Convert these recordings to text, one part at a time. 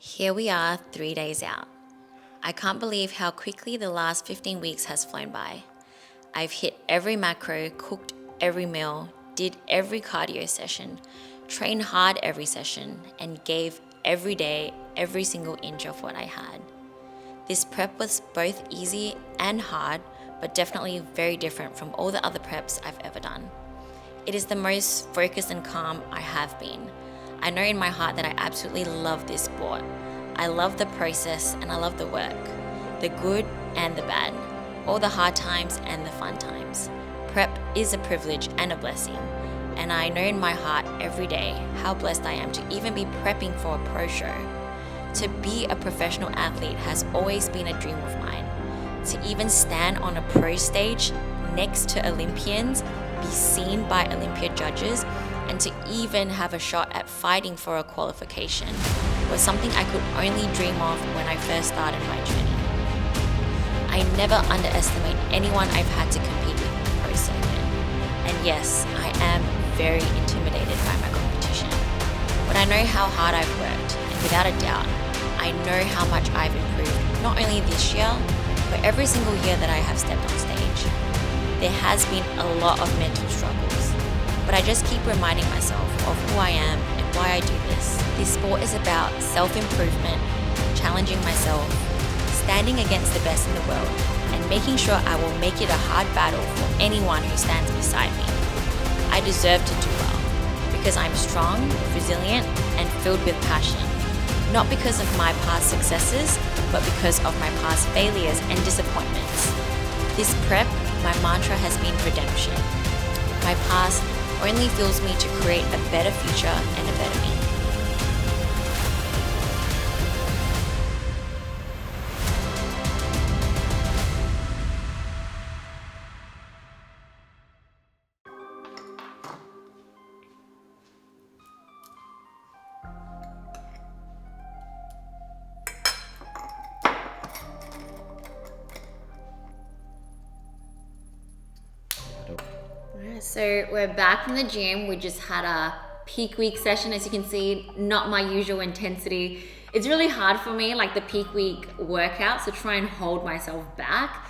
Here we are 3 days out. I can't believe how quickly the last 15 weeks has flown by. I've hit every macro, cooked every meal, did every cardio session, trained hard every session, and gave every day every single inch of what I had. This prep was both easy and hard, but definitely very different from all the other preps I've ever done. It is the most focused and calm I have been. I know in my heart that I absolutely love this sport. I love the process and I love the work, the good and the bad, all the hard times and the fun times. Prep is a privilege and a blessing, and I know in my heart every day how blessed I am to even be prepping for a pro show. To be a professional athlete has always been a dream of mine. To even stand on a pro stage next to Olympians, be seen by Olympia judges, and to even have a shot at fighting for a qualification was something I could only dream of when I first started my journey. I never underestimate anyone I've had to compete with in the pro circuit. And yes, I am very intimidated by my competition. But I know how hard I've worked, and without a doubt, I know how much I've improved, not only this year, but every single year that I have stepped on stage. There has been a lot of mental struggles, but I just keep reminding myself of who I am and why I do this. This sport is about self-improvement, challenging myself, standing against the best in the world, and making sure I will make it a hard battle for anyone who stands beside me. I deserve to do well, because I'm strong, resilient, and filled with passion. Not because of my past successes, but because of my past failures and disappointments. This prep, my mantra has been redemption. My past only fuels me to create a better future and a better me. So we're back from the gym. We just had a peak week session. As you can see, not my usual intensity. It's really hard for me, like the peak week workouts, to try and hold myself back.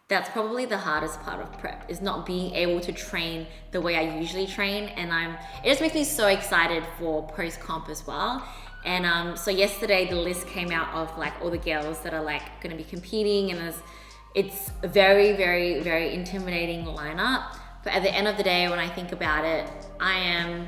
That's probably the hardest part of prep, is not being able to train the way I usually train. And it just makes me so excited for post comp as well. And so yesterday the list came out of like all the girls that are like going to be competing, and it's a very, very, very intimidating lineup. But at the end of the day, when I think about it, I am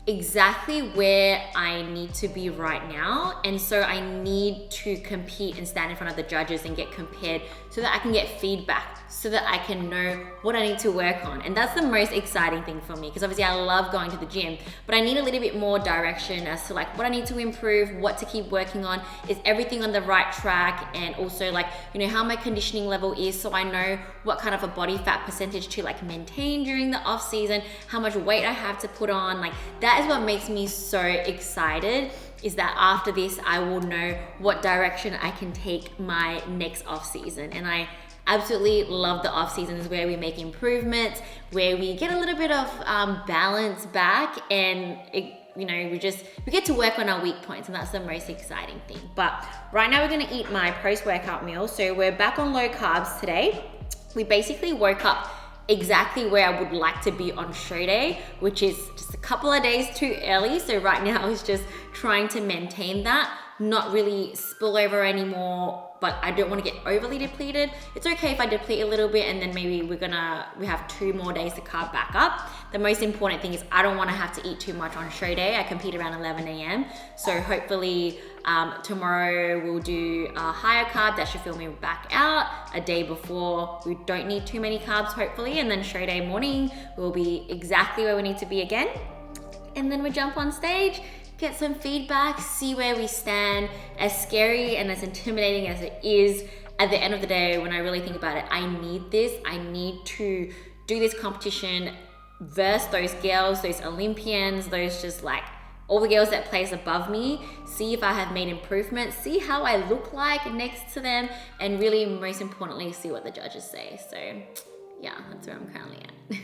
exactly where I need to be right now. And so I need to compete and stand in front of the judges and get compared so that I can get feedback, so that I can know what I need to work on. And that's the most exciting thing for me, because obviously I love going to the gym, but I need a little bit more direction as to like what I need to improve, what to keep working on, is everything on the right track, and also like, you know, how my conditioning level is, so I know what kind of a body fat percentage to like maintain during the off season, how much weight I have to put on. Like that is what makes me so excited, is that after this I will know what direction I can take my next off season. And I absolutely love the off seasons where we make improvements, where we get a little bit of balance back, and we get to work on our weak points, and that's the most exciting thing. But right now we're gonna eat my post-workout meal. So we're back on low carbs today. We basically woke up exactly where I would like to be on show day, which is just a couple of days too early. So right now is just trying to maintain that, not really spill over anymore, but I don't want to get overly depleted. It's okay if I deplete a little bit, and then maybe we have 2 more days to carb back up. The most important thing is I don't want to have to eat too much on show day. I compete around 11 a.m. So hopefully tomorrow we'll do a higher carb that should fill me back out. A day before, we don't need too many carbs, hopefully, and then show day morning we'll be exactly where we need to be again. And then we jump on stage, get some feedback, see where we stand. As scary and as intimidating as it is, at the end of the day, when I really think about it, I need this. I need to do this competition versus those girls, those Olympians, those just like all the girls that place above me, see if I have made improvements, see how I look like next to them, and really, most importantly, see what the judges say. So yeah, that's where I'm currently at.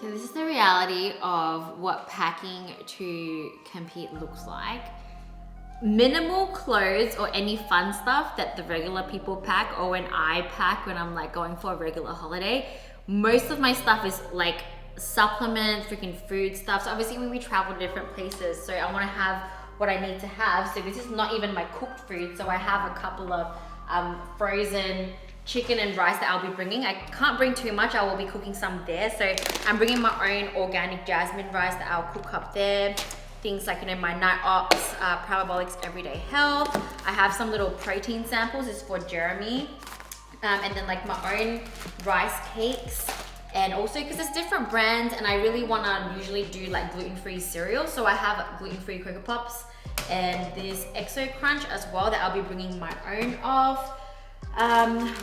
So this is the reality of what packing to compete looks like. minimal clothes or any fun stuff that the regular people pack, or when I pack when I'm like going for a regular holiday. Most of my stuff is like supplements, freaking food stuff. So obviously when we travel to different places, so I want to have what I need to have. So this is not even my cooked food. So I have a couple of frozen chicken and rice that I'll be bringing. I can't bring too much. I will be cooking some there. So I'm bringing my own organic jasmine rice that I'll cook up there. Things like, you know, my Night Ops, Parabolics Everyday Health. I have some little protein samples. It's for Jeremy. And then like my own rice cakes. And also because there's different brands and I really want to usually do like gluten-free cereal. So I have gluten-free Cocoa Pops and this Exo Crunch as well that I'll be bringing my own of.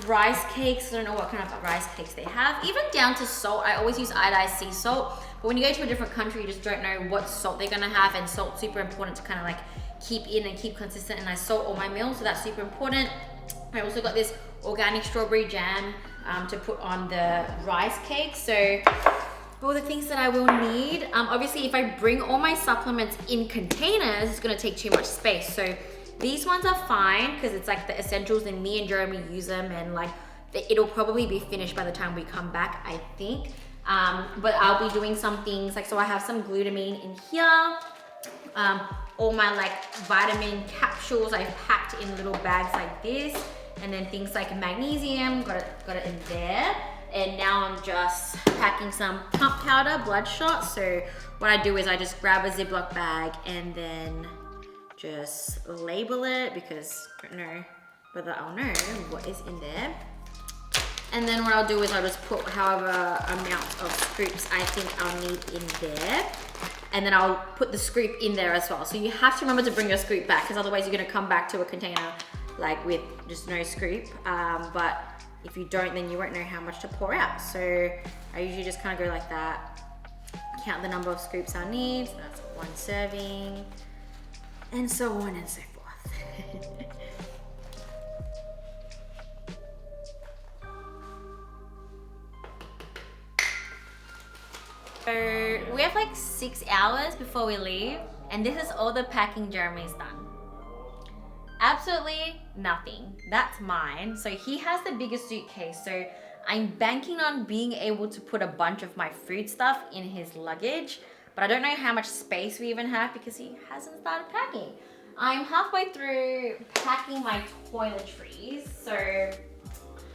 Rice cakes, I don't know what kind of rice cakes they have. Even down to salt, I always use iodized sea salt. But when you go to a different country, you just don't know what salt they're gonna have, and salt's super important to kind of like keep in and keep consistent, and I salt all my meals, so that's super important. I also got this organic strawberry jam to put on the rice cake. So all the things that I will need. Obviously, if I bring all my supplements in containers, it's gonna take too much space. So these ones are fine because it's like the essentials and me and Jeremy use them, and like it'll probably be finished by the time we come back, I think. But I'll be doing some things like, so I have some glutamine in here. All my like vitamin capsules I've packed in little bags like this. And then things like magnesium, got it in there. And now I'm just packing some pump powder, bloodshot. So what I do is I just grab a Ziploc bag and then just label it, because I don't know whether I'll know what is in there. And then what I'll do is I'll just put however amount of scoops I think I'll need in there. And then I'll put the scoop in there as well. So you have to remember to bring your scoop back, because otherwise you're gonna come back to a container like with just no scoop. But if you don't, then you won't know how much to pour out. So I usually just kind of go like that, count the number of scoops I need. So that's 1 serving, and so on and so forth. So we have like 6 hours before we leave, and this is all the packing Jeremy's done. Absolutely nothing. That's mine. So he has the biggest suitcase. So I'm banking on being able to put a bunch of my food stuff in his luggage, but I don't know how much space we even have because he hasn't started packing. I'm halfway through packing my toiletries. So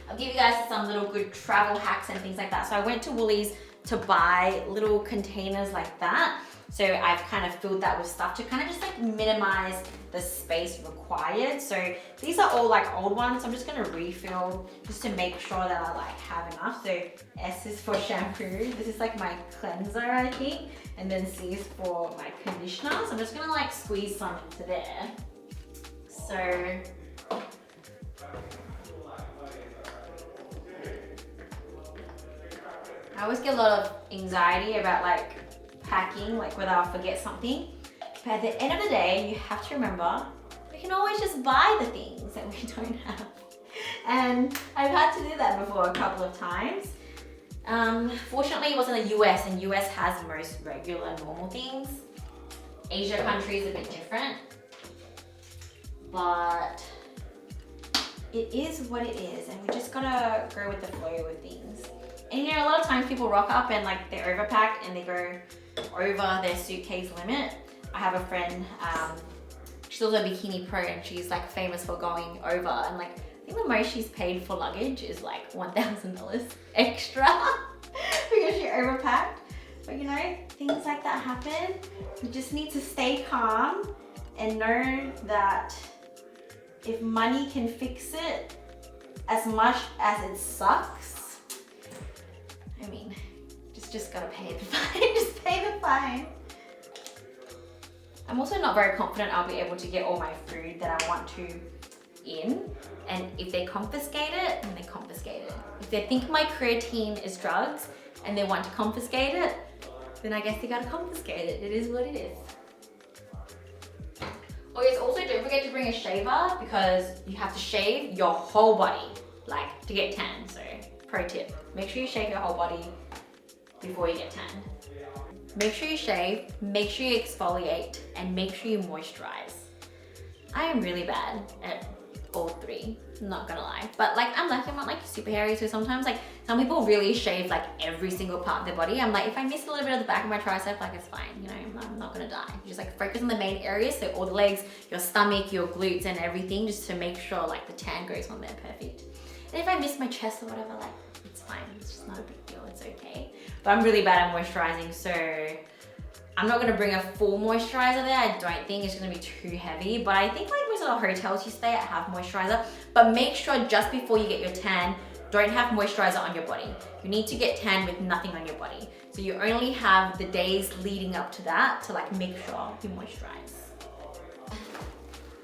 I'll give you guys some little good travel hacks and things like that. So I went to Woolies to buy little containers like that. So I've kind of filled that with stuff to kind of just like minimize the space required. So these are all like old ones. I'm just gonna refill just to make sure that I like have enough. So S is for shampoo. This is like my cleanser, I think. And then C is for my conditioner. So I'm just gonna like squeeze some into there. So I always get a lot of anxiety about like packing, like whether I'll forget something. But at the end of the day, you have to remember, we can always just buy the things that we don't have. And I've had to do that before a couple of times. Fortunately, it was in the US, and US has most regular normal things. Asia countries are a bit different. But it is what it is, and we just gotta go with the flow with things. And you know, a lot of times people rock up and like they're overpacked and they go over their suitcase limit. I have a friend, she's also a bikini pro, and she's like famous for going over, and like I think the most she's paid for luggage is like $1,000 extra because she overpacked. But you know, things like that happen. You just need to stay calm and know that if money can fix it, as much as it sucks, I mean, just gotta pay the fine. Just pay the fine. I'm also not very confident I'll be able to get all my food that I want to in. And if they confiscate it, then they confiscate it. If they think my creatine is drugs and they want to confiscate it, then I guess they gotta confiscate it. It is what it is. Oh yes, also don't forget to bring a shaver, because you have to shave your whole body, like to get tan. So pro tip, make sure you shave your whole body before you get tan. Make sure you shave, make sure you exfoliate, and make sure you moisturize. I am really bad at all three, not gonna lie. But like, I'm lucky I'm not like super hairy, so sometimes like some people really shave like every single part of their body. I'm like, if I miss a little bit of the back of my tricep, like it's fine, you know, I'm not gonna die. You just like focus on the main areas, so all the legs, your stomach, your glutes and everything, just to make sure like the tan goes on there perfect. And if I miss my chest or whatever, like it's fine, it's just not a big deal, it's okay. But I'm really bad at moisturizing, so I'm not gonna bring a full moisturizer there. I don't think it's gonna be too heavy, but I think like most of the hotels you stay at have moisturizer, but make sure just before you get your tan, don't have moisturizer on your body. You need to get tan with nothing on your body. So you only have the days leading up to that to like make sure you moisturize.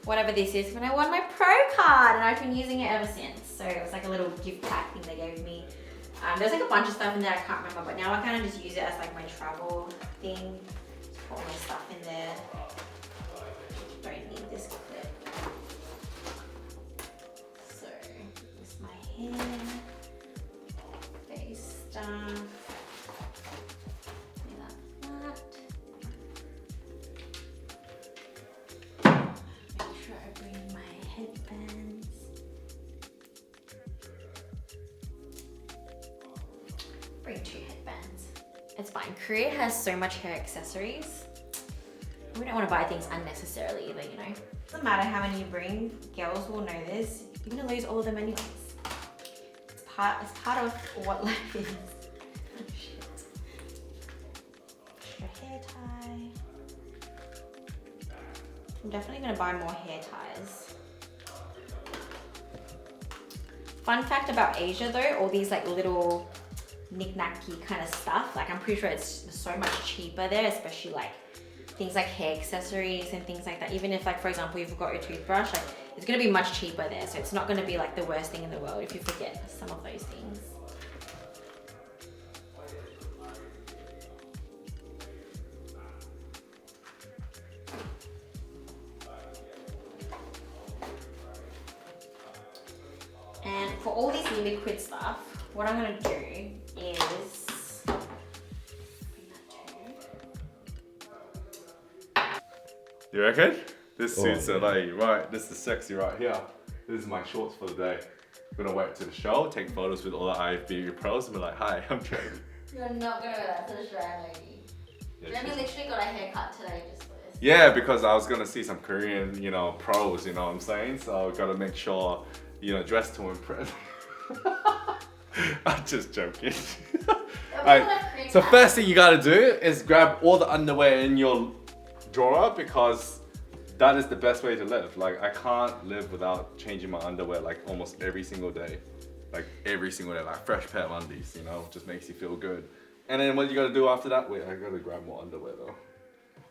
Whatever this is, when I won my pro card and I've been using it ever since. So it was like a little gift pack thing they gave me. There's like a bunch of stuff in there I can't remember, but now I kind of just use it as like my travel thing. Put all my stuff in there. Don't need this clip. So, this is my hair, face stuff. Lay that flat. Make sure I bring my headbands. Bring 2 headbands. It's fine. Korea has so much hair accessories. We don't want to buy things unnecessarily either, you know. Doesn't matter how many you bring, girls will know this. You're gonna lose all of them anyways. It's part of what life is. Oh shit. Extra hair tie. I'm definitely gonna buy more hair ties. Fun fact about Asia though, all these like little knick-knacky kind of stuff, like I'm pretty sure it's so much cheaper there, especially like things like hair accessories and things like that. Even if like, for example, you forgot your toothbrush, like it's gonna be much cheaper there. So it's not gonna be like the worst thing in the world if you forget some of those things. And for all this liquid stuff, what I'm gonna do is You reckon? This suits it, like, right, this is sexy right here. This is my shorts for the day. I'm gonna wear it to the show, take photos with all the IFBB pros and be like, hi, I'm Trey. You're not gonna wear that to the show, lady. Jeremy literally got a haircut today just for this. Yeah, because I was gonna see some Korean, you know, pros, you know what I'm saying? So I've gotta make sure, you know, dress to impress. I'm just joking. Alright, so first thing you gotta do is grab all the underwear in your drawer because that is the best way to live. Like I can't live without changing my underwear like almost every single day. Like every single day, like fresh pair of undies, you know, just makes you feel good. And then what you gotta do after that? Wait, I gotta grab more underwear though.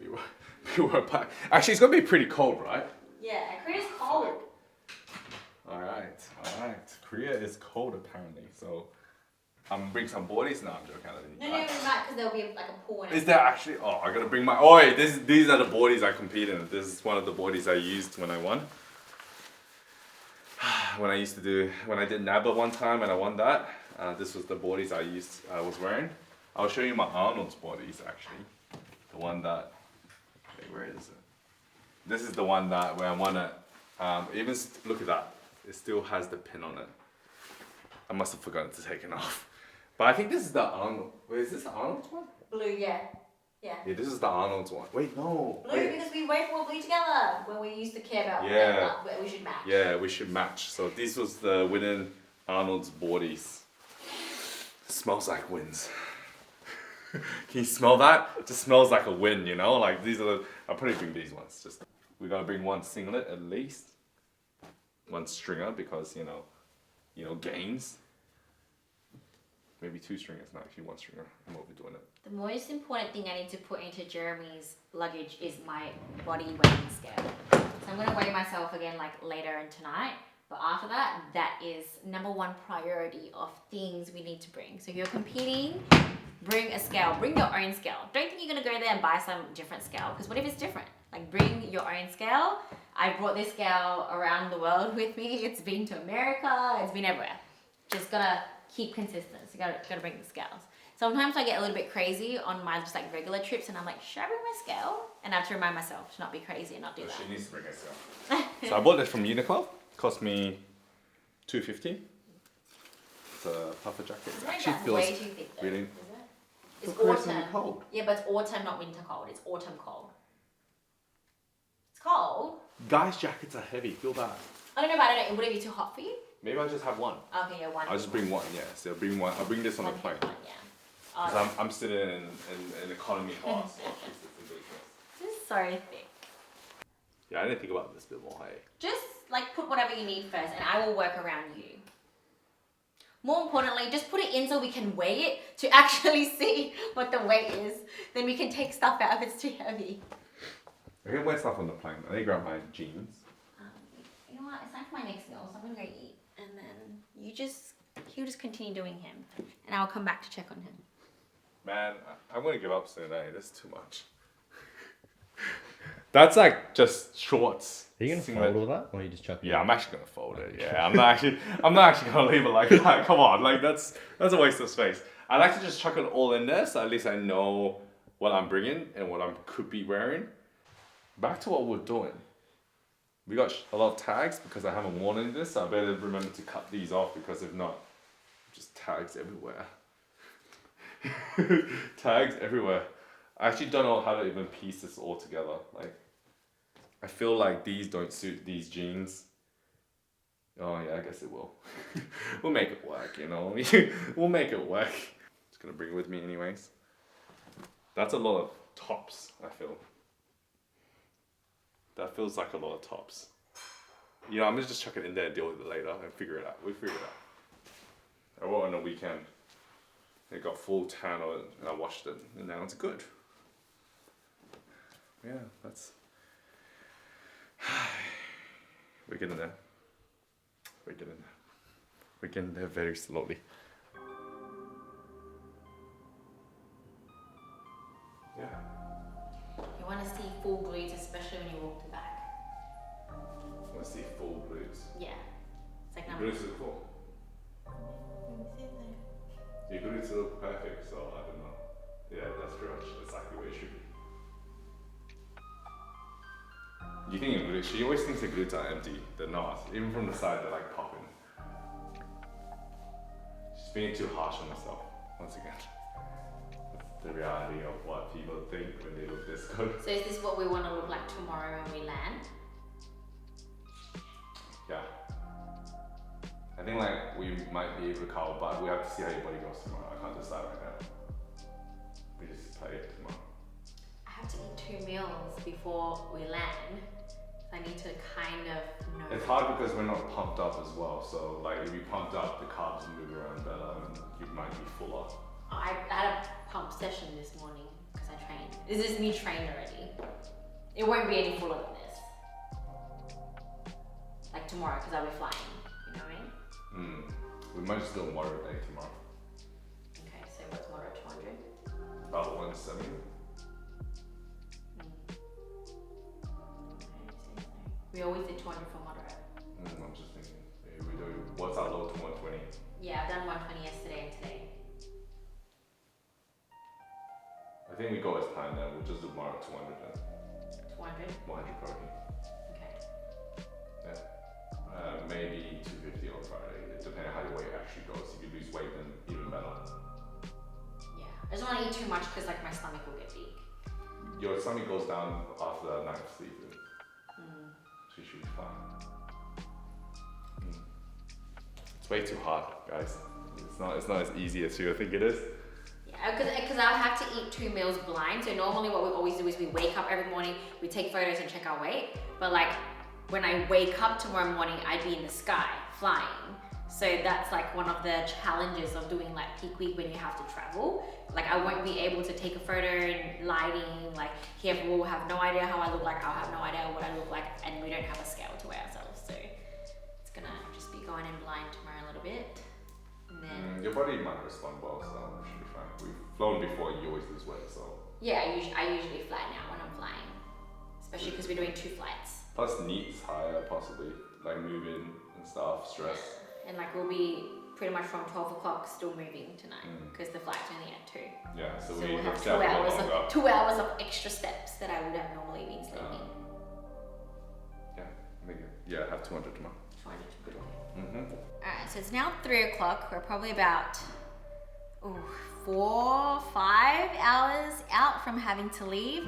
Be right back. Actually, it's gonna be pretty cold, right? Yeah, Korea's cold. Alright. Korea is cold apparently, so I'm gonna bring some boardies now. I'm joking. No, because there'll be like a pool in it. Is there actually? Oh, I gotta bring my. Oh, wait, these are the boardies I compete in. This is one of the boardies I used when I won. When I did NABA one time and I won that. This was the boardies I was wearing. I'll show you my Arnold's boardies actually. The one that. Okay, where is it? This is the one that where I won it. Even look at that. It still has the pin on it. I must have forgotten to take it off. But I think this is the Arnold. Wait, is this the Arnold's one? Blue, yeah. Yeah, this is the Arnold's one. Wait, no. Blue, wait. because we both wore blue together when we used to care about where we should match. Yeah, we should match. So this was the winning Arnold's boardies. Smells like wins. Can you smell that? It just smells like a win, you know? Like these are the, I'll probably bring these ones. Just we gotta bring one singlet at least. One stringer because you know, gains. Maybe 2 stringers, not actually 1 stringer. I'm overdoing it. The most important thing I need to put into Jeremy's luggage is my body weighing scale. So I'm gonna weigh myself again like later and tonight. But after that, that is #1 priority of things we need to bring. So if you're competing, bring a scale, bring your own scale. Don't think you're gonna go there and buy some different scale, because what if it's different? Like bring your own scale. I brought this scale around the world with me. It's been to America, it's been everywhere. Just gotta keep consistent, so you gotta bring the scales. Sometimes I get a little bit crazy on my just like regular trips, and I'm like, should I bring my scale? And I have to remind myself to not be crazy and not do that. She needs to bring her scale. So I bought this from Uniqlo. Cost me $2.50. It's a puffer jacket. It actually feels way too thick though, really. is it? It's Because it's autumn. cold. Yeah, but it's autumn, not winter cold. It's autumn cold. It's cold. Guys' jackets are heavy. Feel bad. I don't know about it. Would it be too hot for you? Maybe I'll just have one. Okay, yeah, one. I'll just bring one. Yeah. So I'll bring one. I'll bring this on the plane. One, yeah. Oh, Because I'm sitting in economy class. So she sits in business. this is so thick. Yeah, I didn't think about this bit more. Hey. Just like put whatever you need first, and I will work around you. More importantly, just put it in so we can weigh it to actually see what the weight is. Then we can take stuff out if it's too heavy. I can wear stuff on the plane. I need to grab my jeans. You know what? It's time for my next meal, so I'm gonna go eat, and then he'll just continue doing him, and I'll come back to check on him. Man, I'm gonna give up soon. Eh? That's too much. That's like just shorts. Are you gonna fold all that, or are you just chuck it? Yeah, I'm actually gonna fold it. Yeah, I'm not actually gonna leave it like that. Come on, like that's a waste of space. I like to just chuck it all in there, so at least I know what I'm bringing and what I could be wearing. Back to what we're doing. We got a lot of tags because I haven't worn any of this, so I better remember to cut these off because if not, just tags everywhere. Tags everywhere. I actually don't know how to even piece this all together. Like, I feel like these don't suit these jeans. Oh yeah, I guess it will. We'll make it work, you know. We'll make it work. Just gonna bring it with me anyways. That's a lot of tops, I feel. That feels like a lot of tops. You know, I'm gonna just chuck it in there and deal with it later and figure it out. We'll figure it out. I wore it on the weekend. It got full tan on it and I washed it and now it's good. Yeah, that's... We're getting there. We're getting there. We're getting there very slowly. Yeah. You want to see full glutes, especially when you walk the back. I want to see full glutes. Yeah. It's like Your glutes look full. Your glutes look perfect, so I don't know. Yeah, that's pretty much exactly what it should be. You think your glutes, she always thinks the glutes are empty. They're not. Even from the side, they're like popping. She's being too harsh on herself, once again. That's the reality of what people think when they look this good. So is this what we want to look like tomorrow when we land? Yeah. I think like we might be able to cover, but we have to see how your body goes tomorrow. I can't decide right now. We just play it tomorrow. I have to eat 2 meals before we land. So I need to kind of know. It's hard because we're not pumped up as well. So like if you're pumped up, the carbs will move around better and you might be fuller. I had a pump session this morning because I trained. This is me trained already. It won't be any fuller than this. Like tomorrow because I'll be flying. You know what I mean? We might just do a moderate day tomorrow. Okay, so what's moderate? 200? About 170. We always did 200 for moderate. I'm just thinking, maybe we do, what's our low to 120? Yeah, I've done 120 yesterday and today. I think we go as planned then, we'll just do moderate 200 then. 200? 100 protein. Okay. Yeah. Maybe 250 on Friday, depending on how your weight actually goes. If you lose weight, then even better. Yeah. I just don't want to eat too much because like my stomach will get big. Your stomach goes down after a night of sleep. So you should be fine. It's way too hard, guys. It's not as easy as you think it is. Yeah, because I have to eat 2 meals blind. So normally what we always do is we wake up every morning, we take photos and check our weight. But like when I wake up tomorrow morning, I'd be in the sky flying. So that's like one of the challenges of doing like peak week when you have to travel. Like I won't be able to take a photo and lighting, like here will have no idea how I look like, I'll have no idea what I look like, and we don't have a scale to weigh ourselves. So it's gonna just be going in blind tomorrow a little bit. And then Your body might respond well, so it should be fine. We've flown before, you always lose weight, so. yeah, I usually fly now when I'm flying, especially because we're doing 2 flights. Plus needs higher, possibly, like moving and stuff, stress. And like we'll be pretty much from 12 o'clock still moving tonight because the flight's only at 2. Yeah, so So we we'll have stay a bit longer. 2 hours of extra steps that I would have normally been sleeping. Yeah, yeah, I have 200 tomorrow. Trying to put it. Mm-hmm. Alright, so it's now 3 o'clock. We're probably about 4-5 hours out from having to leave.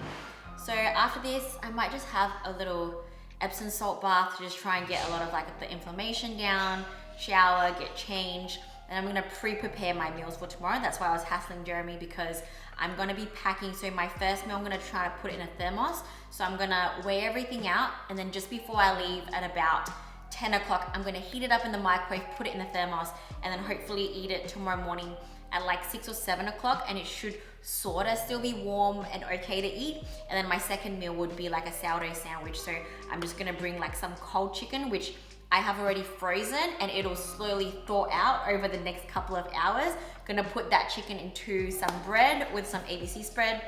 So after this, I might just have a little Epsom salt bath to just try and get a lot of like the inflammation down, shower, get changed. And I'm gonna pre-prepare my meals for tomorrow. That's why I was hassling Jeremy, because I'm gonna be packing. So my first meal, I'm gonna try to put it in a thermos. So I'm gonna weigh everything out, and then just before I leave at about 10 o'clock, I'm gonna heat it up in the microwave, put it in the thermos, and then hopefully eat it tomorrow morning at like 6 or 7 o'clock, and it should sort of still be warm and okay to eat. And then my second meal would be like a sourdough sandwich. So I'm just gonna bring like some cold chicken, which I have already frozen, and it'll slowly thaw out over the next couple of hours. Gonna put that chicken into some bread with some ABC spread,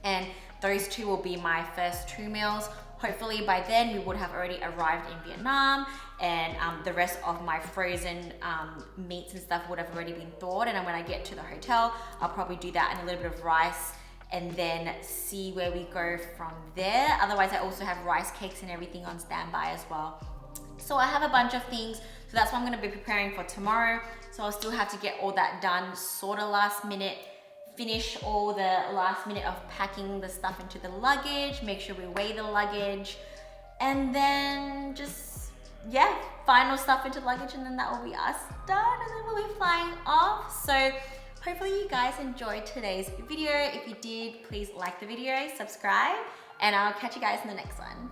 and those two will be my first 2 meals. Hopefully by then we would have already arrived in Vietnam, and the rest of my frozen meats and stuff would have already been thawed. And then when I get to the hotel, I'll probably do that and a little bit of rice, and then see where we go from there. Otherwise, I also have rice cakes and everything on standby as well. So I have a bunch of things, so that's what I'm gonna be preparing for tomorrow. So I'll still have to get all that done, sort of last minute, finish all the last minute of packing the stuff into the luggage, make sure we weigh the luggage, and then just, yeah, final stuff into luggage, and then that will be us done, and then we'll be flying off. So hopefully you guys enjoyed today's video. If you did, please like the video, subscribe, and I'll catch you guys in the next one.